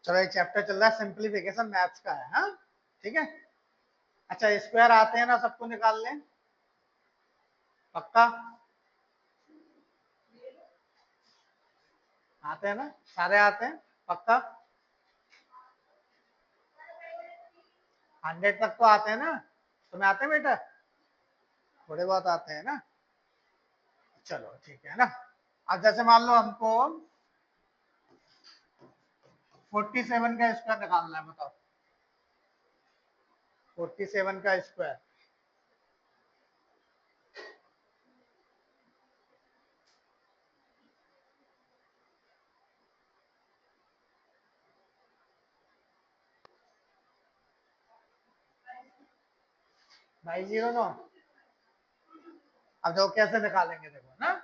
चलो एक चैप्टर चल रहा है सिंप्लीफिकेशन मैथ्स का है, हाँ ठीक है। अच्छा स्क्वायर आते हैं ना सबको निकाल लें, पक्का आते हैं ना, सारे आते हैं पक्का, 100 तक तो आते हैं ना, तुम्हें आते हैं बेटा, थोड़े बहुत आते हैं ना, चलो ठीक है ना। अब जैसे मान लो हमको 47 का स्क्वायर निकालना है, बताओ 47 का स्क्वायर, भाई 09। अब देखो कैसे निकालेंगे, देखो ना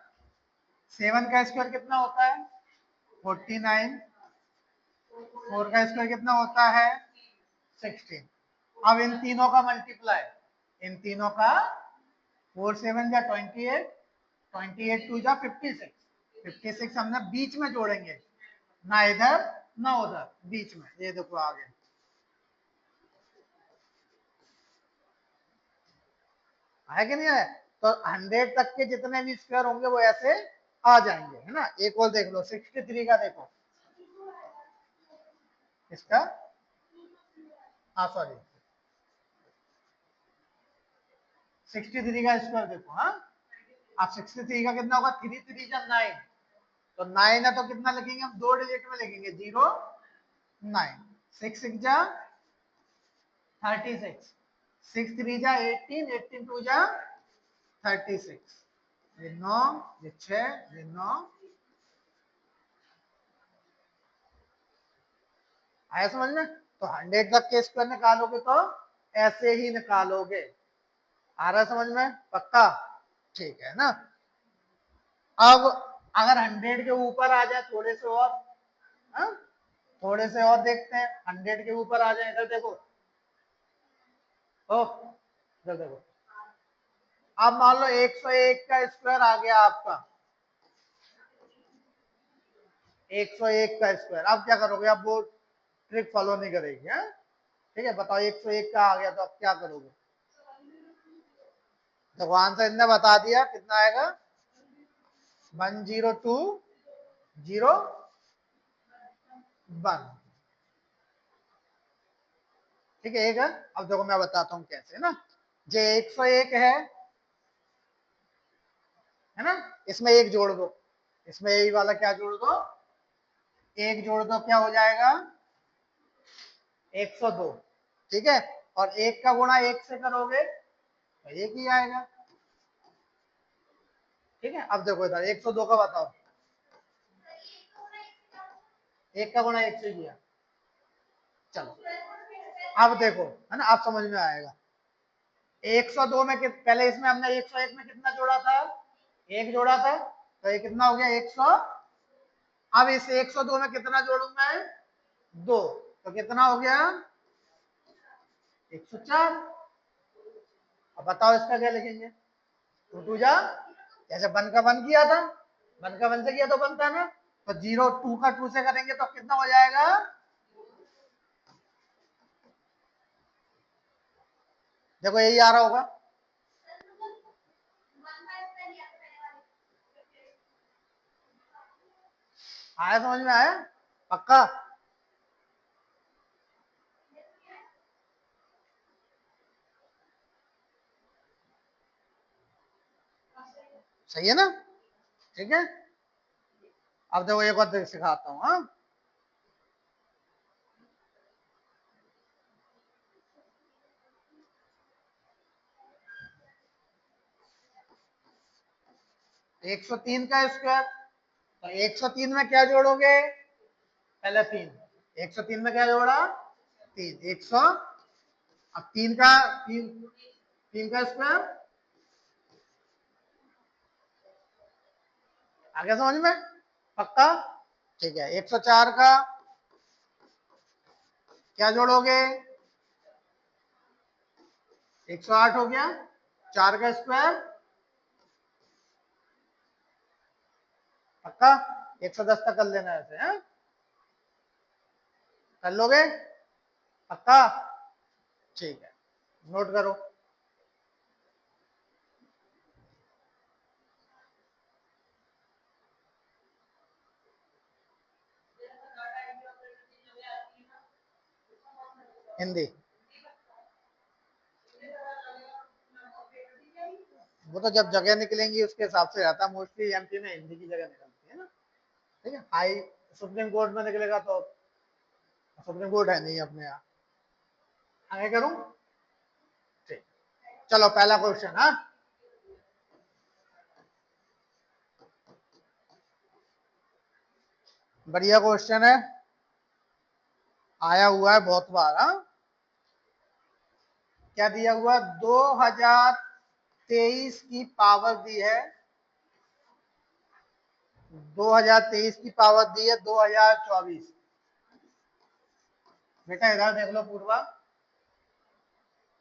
7 का स्क्वायर कितना होता है 49, 4 का स्क्वायर कितना होता है 16। अब इन तीनों का मल्टीप्लाई, इन तीनों का 4 7 जा 28, 28 2 जा 56, 56 हमने बीच में जोड़ेंगे, ना इधर ना उधर, बीच में, ये देखो आगे है कि नहीं है। तो 100 तक के जितने भी स्क्वायर होंगे वो ऐसे आ जाएंगे, है ना। एक और देख लो 63 का, देखो इसका, हाँ सॉरी 63 का स्क्वायर देखो, हाँ अब 63 का कितना होगा, 3 3 जा 9, तो 9 है तो कितना लिखेंगे हम, 2 डिजिट में लिखेंगे 0 9, 6 6 जा 36, 6 3 जा 18, 18 2 जा 36, ये 9, ये 6, ये 9, आया समझ में। तो 100 तक के स्क्वायर निकालोगे तो ऐसे ही निकालोगे, आ रहा है समझ में, पक्का ठीक है ना। अब अगर 100 के ऊपर आ जाए थोड़े से और, हाँ थोड़े से और देखते हैं, 100 के ऊपर आ जाए, इधर देखो, ओ इधर देखो, अब मान लो 101 का स्क्वायर आ गया आपका, 101 का स्क्वायर, अब क्या करोगे, अब वो ट्रिक फॉलो नहीं करेगी, है ठीक है। बताओ 101 का आ गया तो अब क्या करोगे, देखो आंसर इनने बता दिया कितना आएगा, 10201, ठीक है एक है। अब देखो मैं बताता हूँ कैसे ना, जो 101 है ना, इसमें एक जोड़ दो, इसमें यही वाला क्या जोड़ दो, एक जोड़ दो, क्या हो जाएगा 102, ठीक है। और एक का गुणा एक से करोगे तो एक ही आएगा, ठीक है। अब देखो इधर 102 का बताओ, एक का गुणा एक से किया, चलो अब देखो, है ना, आप समझ में आएगा। 102 में पहले इसमें हमने 101 में कितना जोड़ा था, एक जोड़ा था, तो ये कितना हो गया 100। अब इस 102 में कितना जोड़ू मैं, 2, तो कितना हो गया 104। अब बताओ इसका क्या लिखेंगे, टू टू जा, जैसे 1 का 1 किया था, 1 का 1 से किया तो बनता ना, तो 0 2 का 2 से करेंगे तो कितना हो जाएगा, देखो यही आ रहा होगा, आया समझ में आया, पक्का सही है ना, ठीक है। अब देखो एक और सिखाता हूँ, हाँ 103 का स्क्वायर, तो 103 में क्या जोड़ोगे, पहले 3, 103 में क्या जोड़ा 3, 100, अब 3 का 3, 3 का स्क्वायर, आगे समझ में, पक्का ठीक है। 104 का क्या जोड़ोगे, 108 हो गया, 4 का स्क्वायर, पक्का 110 तक कर लेना ऐसे, है कर लोगे? पक्का? ठीक है, नोट करो। हिंदी, वो तो जब जगह निकलेंगी उसके हिसाब से रहता है, मोस्टली एमपी में हिंदी की जगह निकलती है ना। ठीक है, हाई सुप्रीम कोर्ट में निकलेगा तो सुप्रीम कोर्ट है नहीं अपने यहाँ। आगे करूं? ठीक, चलो पहला क्वेश्चन। हाँ, बढ़िया क्वेश्चन है, आया हुआ है बहुत बार। हाँ, क्या दिया हुआ? 2023 की पावर दी है, 2023 की पावर दी है 2024। बेटा इधर देख लो पूर्वा,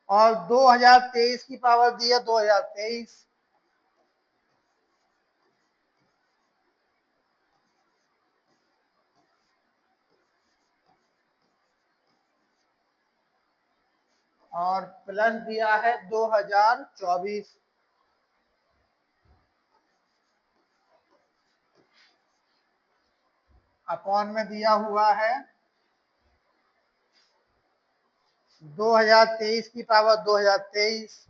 और 2023 की पावर दी है 2023। और प्लस दिया है 2024। अपॉन में दिया हुआ है 2023 की पावर 2023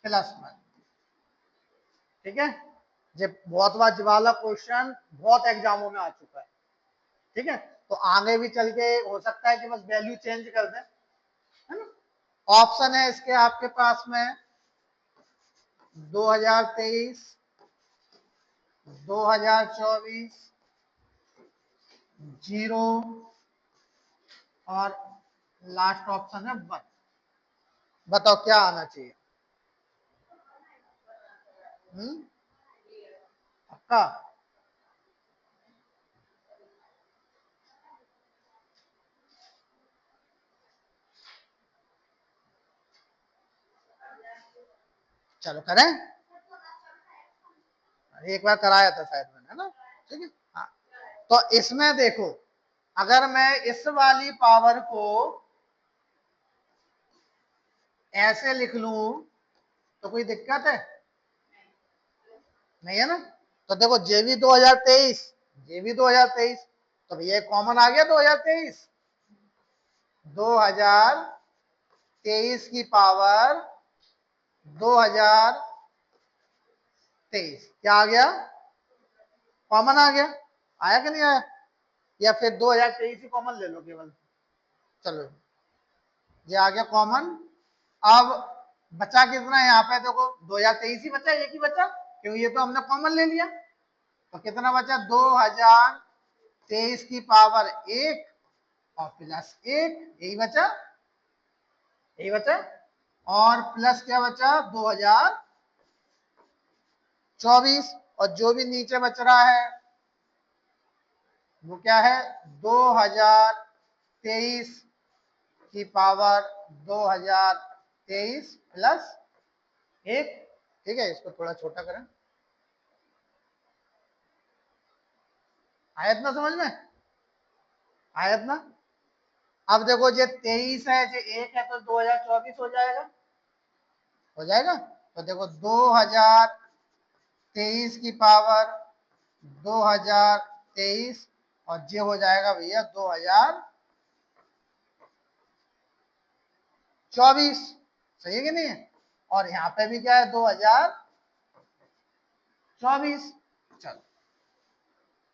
प्लस में। ठीक है, ये बहुत बार वाला क्वेश्चन बहुत एग्जामों में आ चुका है। ठीक है, तो आगे भी चल के हो सकता है कि बस वैल्यू चेंज कर दें, है ना। ऑप्शन है इसके आपके पास में 2023, 2024, 0 और लास्ट ऑप्शन है 1। बताओ क्या आना चाहिए? पक्का? चलो करें, एक बार कराया था शायद मैंने, है ना। ठीक है, हाँ, तो इसमें देखो, अगर मैं इस वाली पावर को ऐसे लिख लूं तो कोई दिक्कत है? नहीं है ना। तो देखो जेबी 2023, जेबी 2023, तो भैया कॉमन आ गया 2023। 2023 की पावर 2023 क्या आ गया? कॉमन आ गया। आया कि नहीं आया? या फिर 2023 ही कॉमन ले लो केवल। चलो, ये आ गया कॉमन। अब बचा कितना है यहाँ पे? देखो 2023 ही बचा, एक ही बचा, क्योंकि ये तो हमने कॉमन ले लिया। तो कितना बचा? 2023 की पावर 1 और प्लस 1, यही बचा, यही बचा। और प्लस क्या बचा? 2024। और जो भी नीचे बच रहा है वो क्या है? 2023 की पावर 2023 प्लस 1। ठीक है, इसको थोड़ा छोटा करें। आयत ना समझ में? आयत ना। अब देखो ये 23 है, ये 1 है, तो 2024 हो जाएगा, हो जाएगा। तो देखो 2023 की पावर 2023 और ये हो जाएगा भैया 2024। सही है कि नहीं है? और यहाँ पे भी क्या है? 2024। चलो,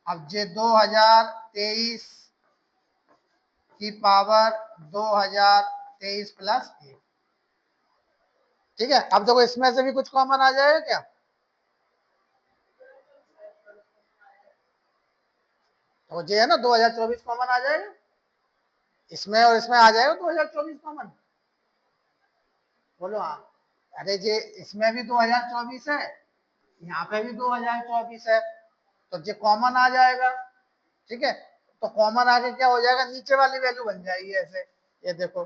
अब ये 2023 की पावर 2023 प्लस 1। ठीक है, अब देखो इसमें से भी कुछ कॉमन आ जाएगा क्या? तो ये है ना 2024 कॉमन आ जाएगा, इसमें और इसमें आ जाएगा 2024 कॉमन। बोलो हाँ। अरे ये इसमें भी 2024 है, यहाँ पे भी 2024 है, तो ये कॉमन आ जाएगा। ठीक है, तो कॉमन आके क्या हो जाएगा? नीचे वाली वैल्यू बन जाएगी ऐसे। ये देखो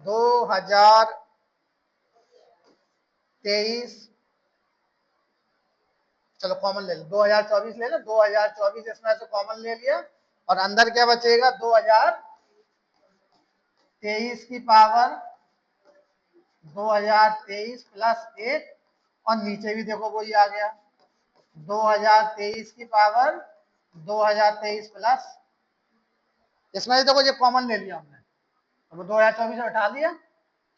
2023, चलो कॉमन ले लो, 2024 ले लो, 2024 इसमें से कॉमन ले लिया और अंदर क्या बचेगा, 2023 की पावर 2023 प्लस 1 और नीचे भी देखो वही आ गया 2023 की पावर 2023 प्लस, इसमें से देखो ये कॉमन ले लिया हमने तो वो 2024 हटा दिया,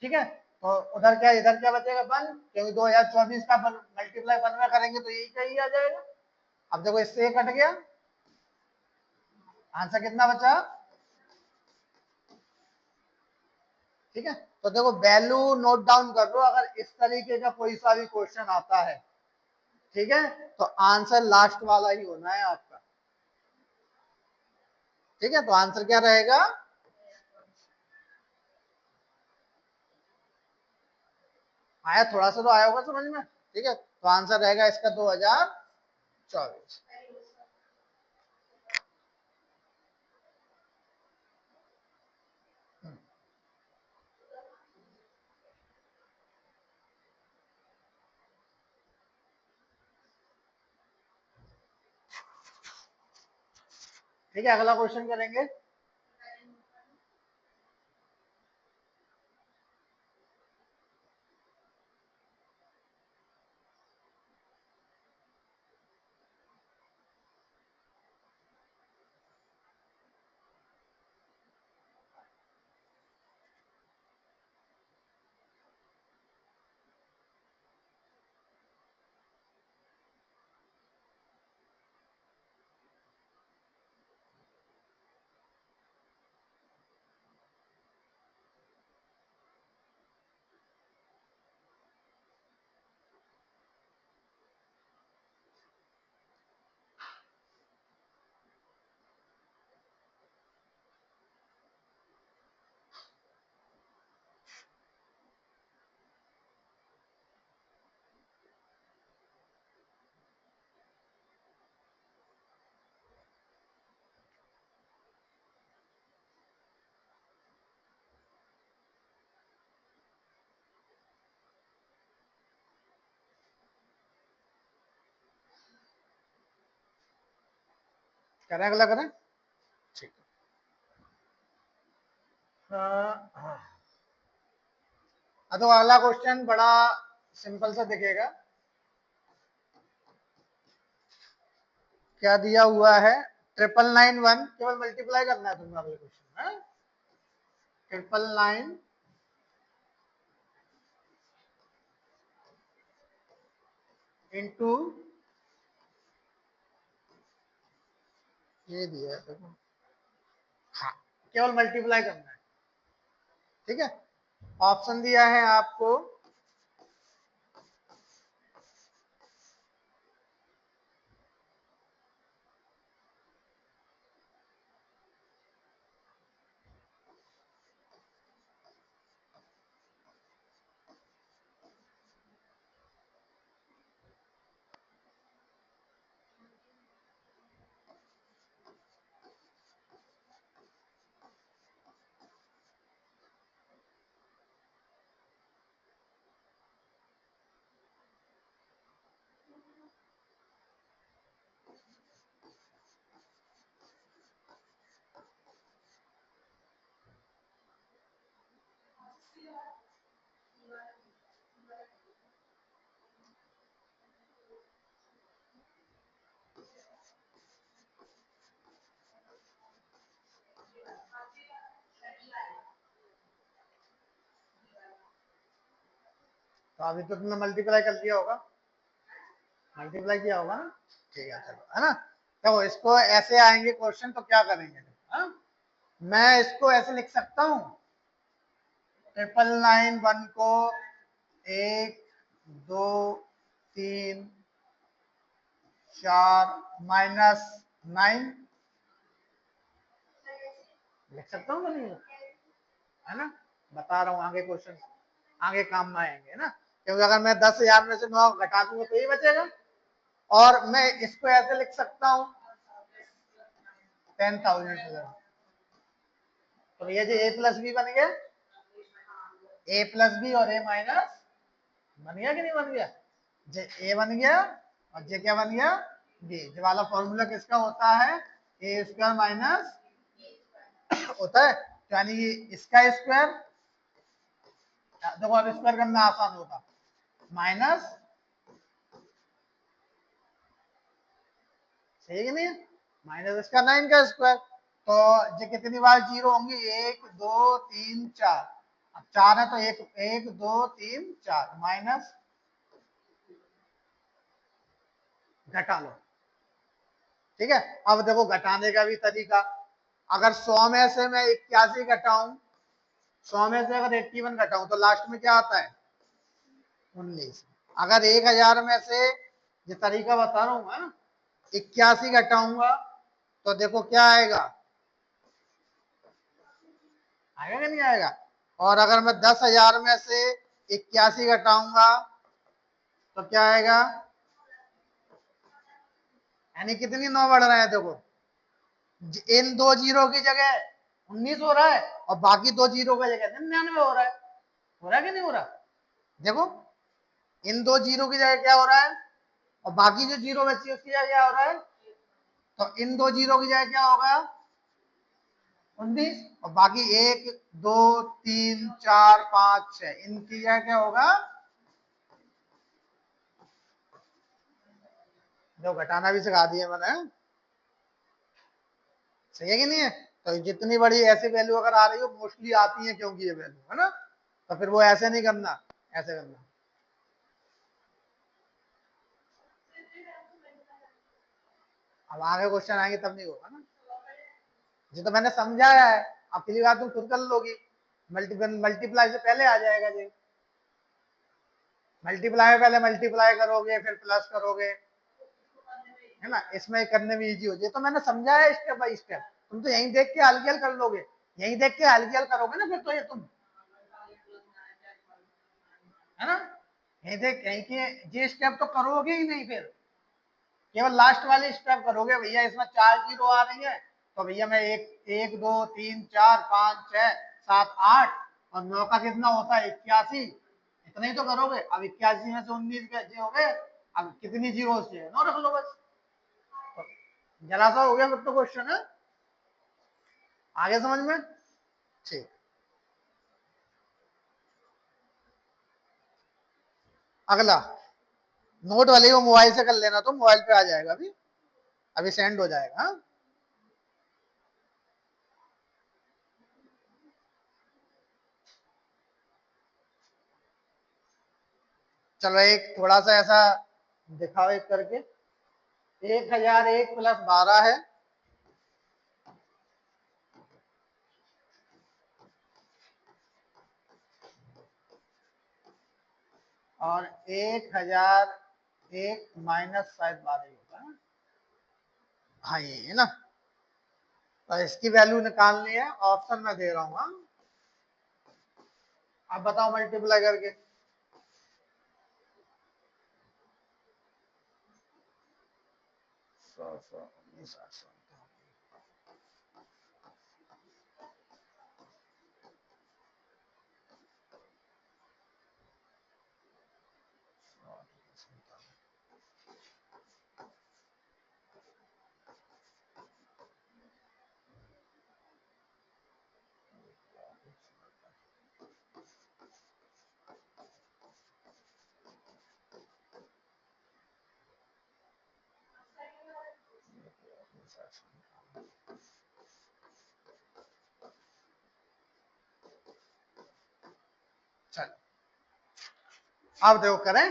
ठीक है। तो उधर क्या इधर क्या बचेगा 1, क्योंकि 2024 का मल्टीप्लाई 1 में करेंगे तो यही कहीं आ जाएगा। अब देखो इससे कट गया, आंसर कितना बचा, ठीक है। तो देखो वैल्यू नोट डाउन कर लो, अगर इस तरीके का कोई सा भी क्वेश्चन आता है, ठीक है, तो आंसर लास्ट वाला ही होना है आपका, ठीक है। तो आंसर क्या रहेगा, आया थोड़ा सा तो आया होगा समझ में, ठीक है। तो आंसर रहेगा इसका 2024। ठीक है, अगला क्वेश्चन करेंगे। करें अगला करें, ठीक है। तो अगला क्वेश्चन बड़ा सिंपल सा दिखेगा, क्या दिया हुआ है 9991, केवल मल्टीप्लाई करना है तुम्हें अगले क्वेश्चन, 999 इंटू ये दिया है देखो, हाँ केवल मल्टीप्लाई करना है, ठीक है। ऑप्शन दिया है आपको तो अभी तो तुमने मल्टीप्लाई कर दिया होगा, मल्टीप्लाई किया होगा ना, ठीक है चलो, है ना। तो इसको ऐसे आएंगे क्वेश्चन तो क्या करेंगे, हाँ? मैं इसको ऐसे लिख सकता हूँ 999 को 1 2 3 4 -9 लिख सकता हूँ नहीं, है ना, बता रहा हूँ आगे क्वेश्चन आगे काम में आएंगे, है ना। क्योंकि अगर मैं 10,000 में से 9 घटा दूंगा तो ये बचेगा, और मैं इसको ऐसे लिख सकता हूँ 10,000, तो ये जो ए प्लस बी बन गया, ए प्लस बी और ए माइनस बन गया कि नहीं बन गया, जो ए बन गया और ये क्या बन गया बी। ये वाला फॉर्मूला किसका होता है, ए स्क्वायर माइनस होता है, यानी कि इसका स्क्वायर, देखो अब स्क्वायर करना आसान होगा, माइनस, सही है नहीं, माइनस इसका 9 का स्क्वायर। तो ये कितनी बार जीरो होंगी, 1 2 3 4, अब 4 है तो 1 1 2 3 4 माइनस, घटा लो। ठीक है, अब देखो घटाने का भी तरीका, अगर 100 में से मैं 81 घटाऊं, 100 में से अगर 81 घटाऊं तो लास्ट में क्या आता है 19। अगर 1000 में से, ये तरीका बता रहा हूं ना, 81 घटाऊंगा तो देखो क्या आएगा, आएगा कि नहीं आएगा। और अगर मैं 10,000 में से 81 घटाऊंगा तो क्या आएगा, यानी कितनी 9 बढ़ रहे हैं देखो, इन दो जीरो की जगह 19 हो रहा है और बाकी दो जीरो की जगह 99 हो रहा है कि नहीं हो रहा। देखो इन दो जीरो की जगह क्या हो रहा है और बाकी जो जीरो बची है उसकी जगह क्या हो रहा है, तो इन दो जीरो की जगह क्या होगा 19, और बाकी 1 2 3 4 5 6 इनकी जगह क्या होगा, जो घटाना भी सिखा दिया मैंने, सही है कि नहीं है। तो जितनी बड़ी ऐसी वैल्यू अगर आ रही हो, मोस्टली आती है क्योंकि ये वैल्यू है ना, तो फिर वो ऐसे नहीं करना, ऐसे करना। अब आगे क्वेश्चन आएंगे तब नहीं होगा ना, जी तो मैंने समझाया है, अब पिछली बार तुम खुद कर लोगी, मल्टीप्लाई से पहले आ जाएगा जी, मल्टीप्लाई पहले मल्टीप्लाई करोगे फिर प्लस करोगे, है ना, इसमें करने में इजी हो जाए। तो मैंने समझाया स्टेप बाय स्टेप, तुम तो यहीं देख के हल्की हल कर लोगे, यहीं देख के हल्की हल करोगे ना फिर तो ये तुम, है ना, यहीं देख यहीं के ये स्टेप तो करोगे ही नहीं, फिर केवल लास्ट वाली स्टेप करोगे, भैया इसमें 4 जीरो आ रही है तो भैया मैं 1 1 2 3 4 5 6 7 8 और 9 का कितना होता है 81, इतना ही तो करोगे। अब 81 में से 19 कैसे हो गए, अब कितनी जीरो से 9 रख लो बस, जरा सा हो गया सब तो क्वेश्चन है, आगे समझ में, ठीक। अगला नोट वाले वो मोबाइल से कर लेना, तो मोबाइल पे आ जाएगा, अभी अभी सेंड हो जाएगा। हाँ चलो एक थोड़ा सा ऐसा दिखाओ एक करके, 1001 प्लस 12 है, और 1001 माइनस शायद 12 ही होगा ना, हाँ ये है ना। तो इसकी वैल्यू निकालनी है, ऑप्शन में दे रहा हूँ। हाँ अब बताओ मल्टीप्लाई करके, 100 100 19 800, चल अब देखो करें,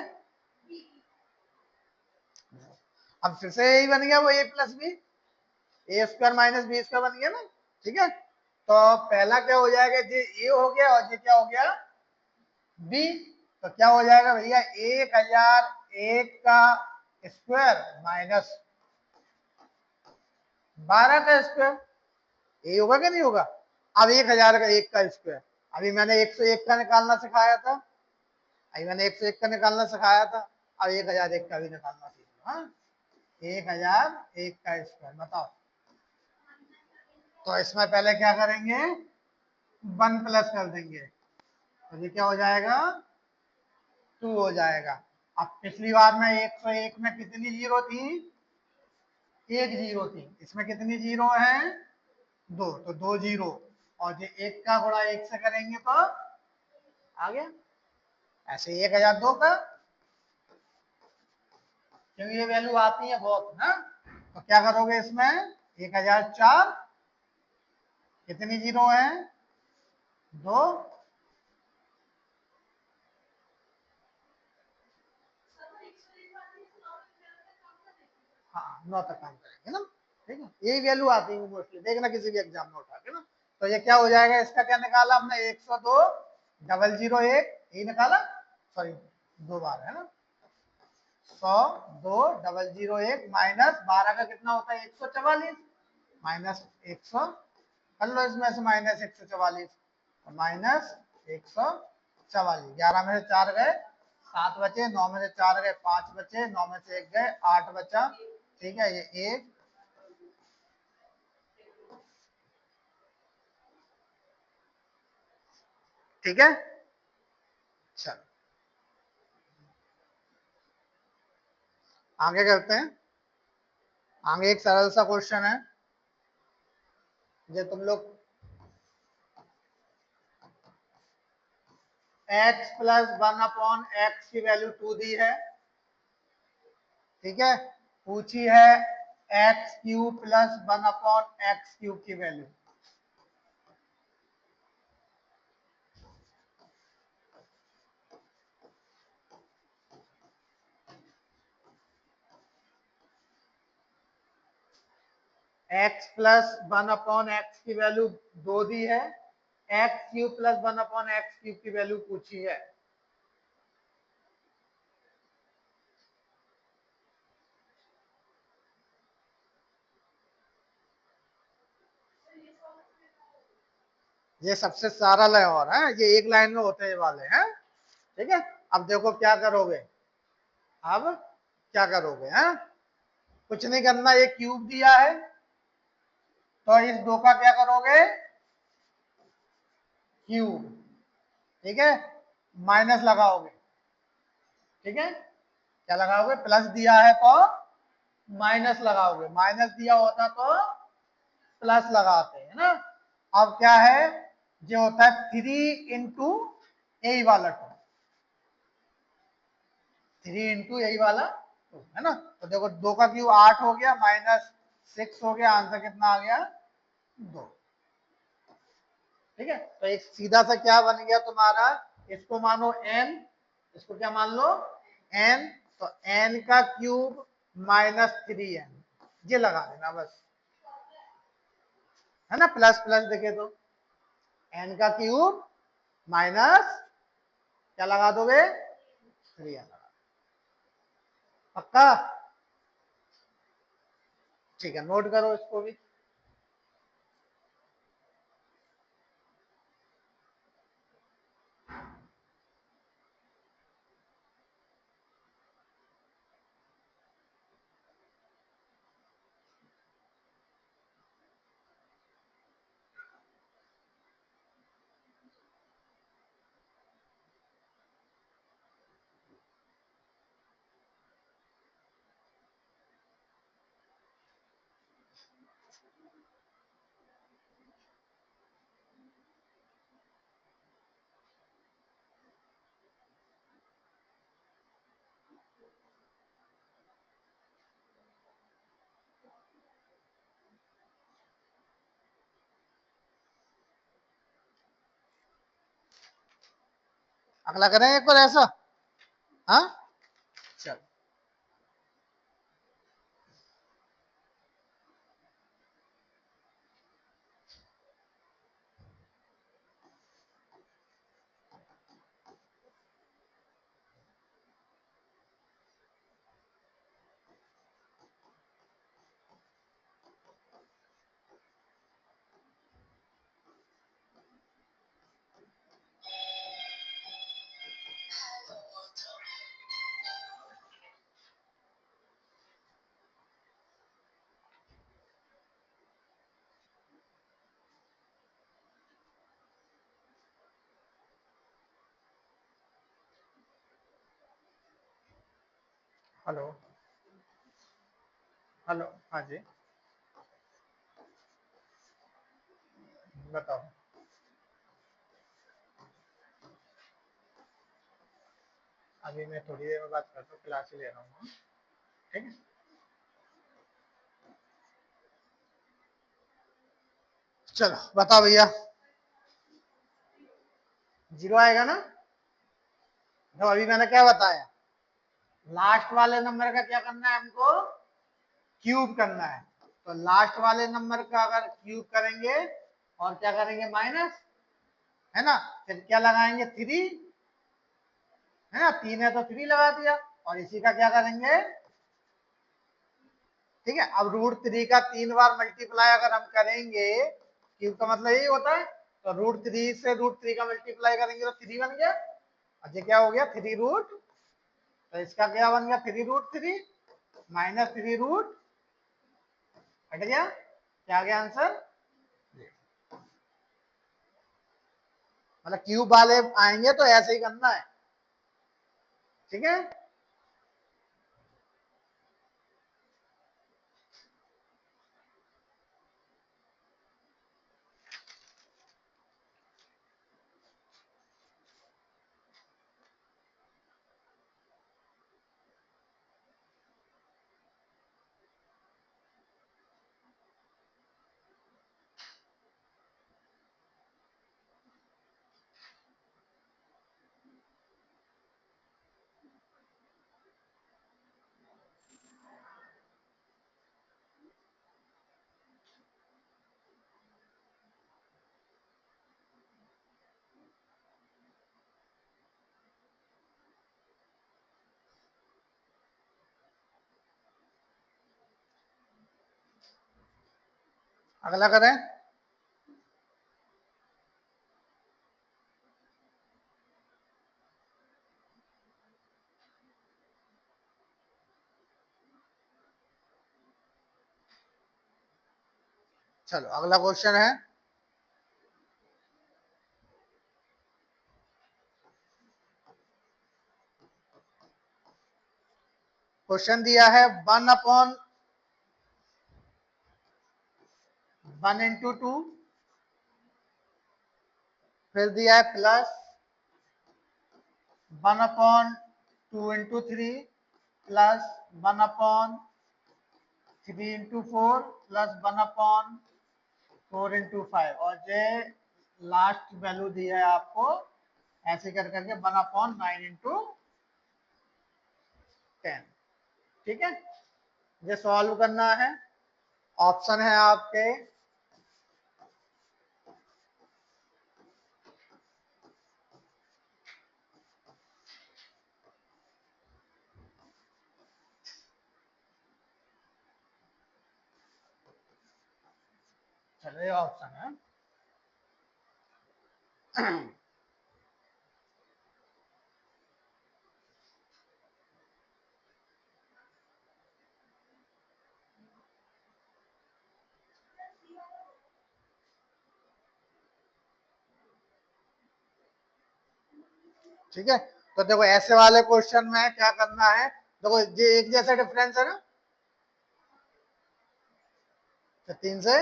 अब फिर से यही बन गया वो ए प्लस बी, ए स्क्वायर माइनस बी स्क्वायर बन गया ना। ठीक है, तो पहला क्या हो जाएगा, ये ए हो गया और ये क्या हो गया बी, तो क्या हो जाएगा भैया 1001 का स्क्वायर माइनस 12 का स्क्वायर, ये होगा कि नहीं होगा। अब 1000 का 1 का स्क्वायर, अभी मैंने 101 का निकालना सिखाया था, अभी मैंने 101 का निकालना सिखाया था, अब 1001 का भी निकालना सीख लो। हाँ 1001 का स्क्वायर बताओ, तो इसमें पहले क्या करेंगे 1 प्लस कर देंगे, तो ये क्या हो जाएगा 2 हो जाएगा, अब पिछली बार में 101 में कितनी जीरो थी? एक जीरो थी। इसमें कितनी जीरो है? दो, तो दो जीरो। और ये एक का गुणा एक से करेंगे तो आ गया ऐसे 1002 का, क्योंकि ये वैल्यू आती है बहुत ना। तो क्या करोगे इसमें? 1004, कितनी जीरो है? दो। हाँ, 9 तक काम करेंगे ना। ठीक है, यही वैल्यू आती है मोस्टली, देखना किसी भी एग्जाम में उठा के ना। तो ये क्या हो जाएगा? इसका क्या निकाला हमने? 102 001, यही निकाला। सॉरी, दो बार है ना। 102 001 माइनस 12 का कितना होता है? 144 माइनस 100, कर लो इसमें से माइनस 144, माइनस 144। 11 में से 4 गए, 7 बचे। 9 में से 4 गए, 5 बचे। 9 में से 1 गए, 8 बचा। ठीक है, ये एक। ठीक है, चलो आगे करते हैं। आगे एक सरल सा क्वेश्चन है, जो तुम लोग x प्लस 1/x की वैल्यू 2 दी है। ठीक है, पूछी है एक्स क्यूब प्लस 1/x³ की वैल्यू। x प्लस 1/x की वैल्यू 2 दी है, x³ प्लस 1/x³ की वैल्यू पूछी है। ये सबसे सरल है, और है ये एक लाइन में होते वाले हैं। ठीक है, अब देखो क्या करोगे। अब क्या करोगे? हैं, कुछ नहीं करना, ये क्यूब दिया है तो इस दो का क्या करोगे? क्यूब। ठीक है, माइनस लगाओगे। ठीक है, क्या लगाओगे? प्लस दिया है तो माइनस लगाओगे, माइनस दिया होता तो प्लस लगाते हैं ना। अब क्या है? जो होता है 3 × यही वाला 2, 3 × यही वाला 2 है ना। तो देखो 2 का क्यूब 8 हो गया, माइनस 6 हो गया, आंसर कितना आ गया? 2। ठीक है, तो एक सीधा सा क्या बन गया तुम्हारा? इसको मानो n, इसको क्या मान लो? n। तो n का क्यूब माइनस 3n, ये लगा देना बस, है ना। प्लस प्लस देखे तो n का क्यूब माइनस क्या लगा दोगे? 3n लगा। पक्का? ठीक है, नोट करो इसको भी। अगला करें एक बार ऐसा। हाँ, चल। हेलो हेलो, हाँ जी बताओ। अभी मैं थोड़ी देर में बात करता हूँ, क्लास ही ले रहा हूँ, ठीक है। चलो बताओ भैया, 0 आएगा ना। तो अभी मैंने क्या बताया, लास्ट वाले नंबर का क्या करना है हमको, क्यूब करना है। तो लास्ट वाले नंबर का अगर क्यूब करेंगे और क्या करेंगे माइनस, है ना, फिर क्या लगाएंगे 3, है ना, 3 है तो 3 लगा दिया, और इसी का क्या करेंगे, ठीक है। अब √3 का 3 बार मल्टीप्लाई अगर हम करेंगे, क्यूब का मतलब यही होता है, तो √3 से √3 का मल्टीप्लाई करेंगे तो 3 बन गया। अच्छा क्या हो गया 3 रूट, तो इसका क्या बन गया 3√3 माइनस 3 रूट, हट गया, क्या आ गया आंसर। मतलब क्यूब वाले आएंगे तो ऐसे ही करना है, ठीक है। अगला करें, चलो अगला क्वेश्चन है, क्वेश्चन दिया है 1/1 × 2, फिर दिया है प्लस 1/2 × 3 प्लस 1/3 × 4 प्लस 1/4 × 5, और जो लास्ट वैल्यू दी है आपको ऐसे कर करके 1/9 × 10, ठीक है। ये सॉल्व करना है, ऑप्शन है आपके चलिए ऑप्शन है ठीक है। तो देखो ऐसे वाले क्वेश्चन में क्या करना है, देखो ये एक जैसा डिफरेंस है ना, तो 3 से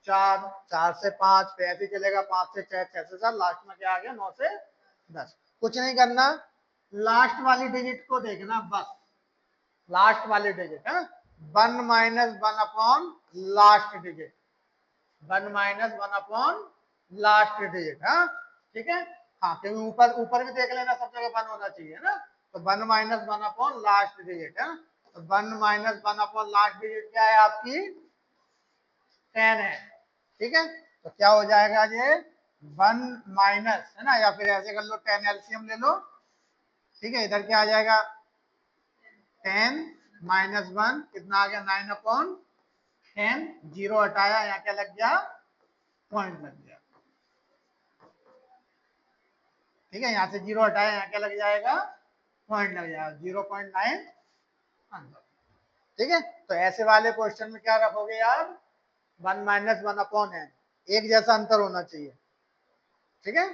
4, 4 से 5, फिर ऐसे चलेगा 5 से 6, 6 से 7, लास्ट में क्या आ गया 9 से 10। कुछ नहीं करना, लास्ट वाली डिजिट को देखना बस, लास्ट वाली डिजिट है 1 - 1 upon last digit, 1 - 1 upon last digit, हाँ ठीक है। हाँ क्योंकि ऊपर ऊपर भी देख लेना, सब जगह 1 होना चाहिए ना, तो 1 - 1 अपॉन लास्ट डिजिट है, तो 1 - 1 अपॉन लास्ट डिजिट क्या है आपकी 10 है, ठीक है। तो क्या हो जाएगा ये 1 माइनस, है ना, या फिर ऐसे कर लो 10 एलसीएम ले लो, ठीक है। इधर क्या आ जाएगा 10 - 1 कितना आ गया 9/10, 0 हटाया, यहाँ क्या लग गया पॉइंट लग गया, ठीक है। यहाँ से 0 हटाया, यहाँ क्या लग जाएगा पॉइंट लग जाएगा 0.9 आंसर, ठीक है। तो ऐसे वाले क्वेश्चन में क्या रखोगे यार 1 - 1 अपॉन है, एक जैसा अंतर होना चाहिए, ठीक है।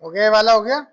हो गया, ये वाला हो गया।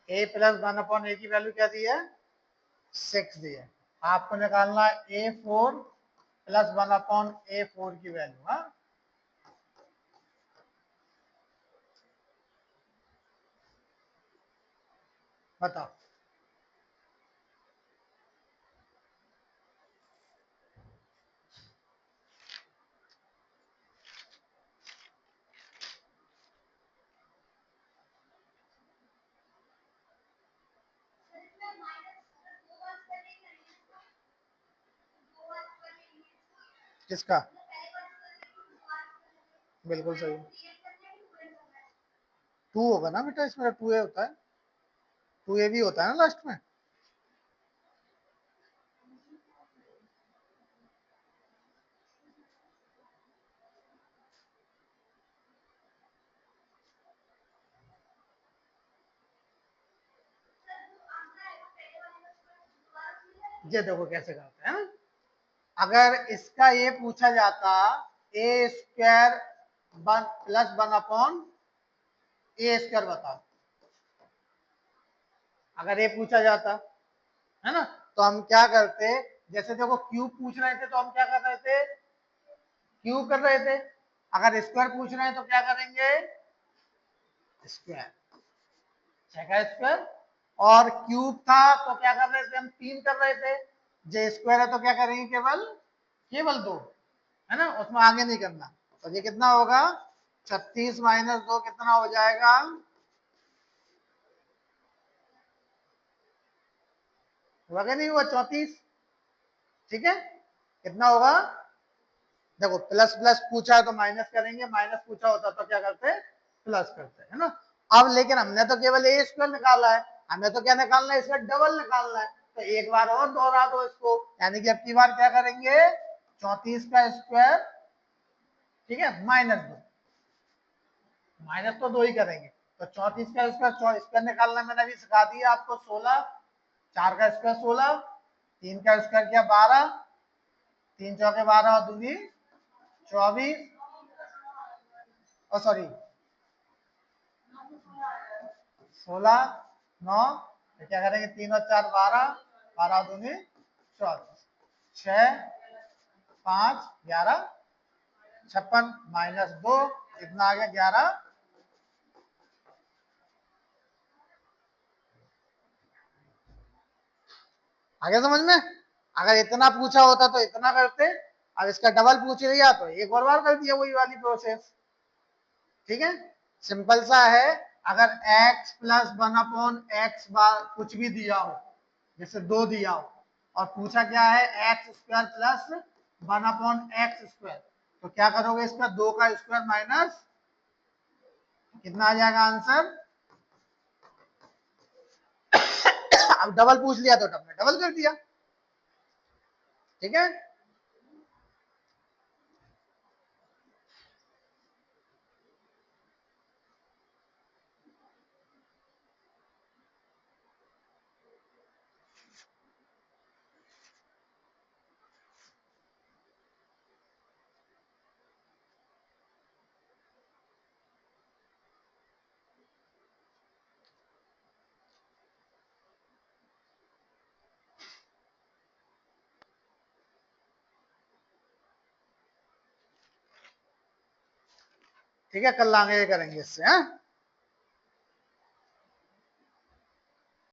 ए प्लस 1/a की वैल्यू क्या दी है? 6 दी है। आपको निकालना a4 प्लस 1/a4 की वैल्यू। हाँ, बताओ। किसका? बिल्कुल सही। 2 होगा ना बेटा, इसमें 2a होता है, 2a भी होता है ना लास्ट में। ये देखो कैसे करते हैं। अगर इसका ये पूछा जाता ए स्क्वायर प्लस 1/a² बताओ, अगर ये पूछा जाता है ना, तो हम क्या करते? जैसे देखो क्यूब पूछ रहे थे तो हम क्या कर रहे थे? क्यूब कर रहे थे। अगर स्क्वायर पूछ रहे हैं तो क्या करेंगे? स्क्वायर, छह स्क्वायर। और क्यूब था तो क्या कर रहे थे? हम 3 कर रहे थे। जे स्क्वायर है तो क्या करेंगे? केवल केवल 2, है ना, उसमें आगे नहीं करना। तो ये कितना होगा? 36 माइनस 2 कितना हो जाएगा? हुआ क्या? नहीं हुआ? 34। ठीक है, कितना होगा? देखो प्लस प्लस पूछा है तो माइनस करेंगे, माइनस पूछा होता तो क्या करते? प्लस करते, है ना। अब लेकिन हमने तो केवल ए स्क्वायर निकाला है, हमें तो क्या निकालना है? इसका डबल निकालना है। तो एक बार और दोहरा दो इसको, यानी कि अब की बार क्या करेंगे? 34 का स्क्वायर, ठीक है, -2, माइनस तो 2 ही करेंगे। तो 34 का स्क्वायर, स्क्वायर निकालना मैंने अभी सिखा दिया आपको। 16, 4 का स्क्वायर 16, 3 का स्क्वायर क्या 12, 3 चौके 12 और दूनी 24, सॉरी 16, 9, तो क्या करेंगे? 3 और 4 12, 12 दूनी 24, 6, 5, 11, 56 -2, इतना आ गया 11। आगे समझ में? अगर इतना पूछा होता तो इतना करते, अब इसका डबल पूछ लिया तो एक और बार कर दिया वही वाली प्रोसेस। ठीक है, सिंपल सा है। अगर x प्लस 1/x बार कुछ भी दिया हो, जैसे 2 दिया हो, और पूछा क्या है? एक्स स्क्वायर प्लस 1/x², तो क्या करोगे? इसका 2 का स्क्वायर माइनस, कितना आ जाएगा आंसर? अब डबल पूछ लिया तो डबल डबल कर दिया। ठीक है, ठीक है, कल आगे करेंगे इससे। हाँ,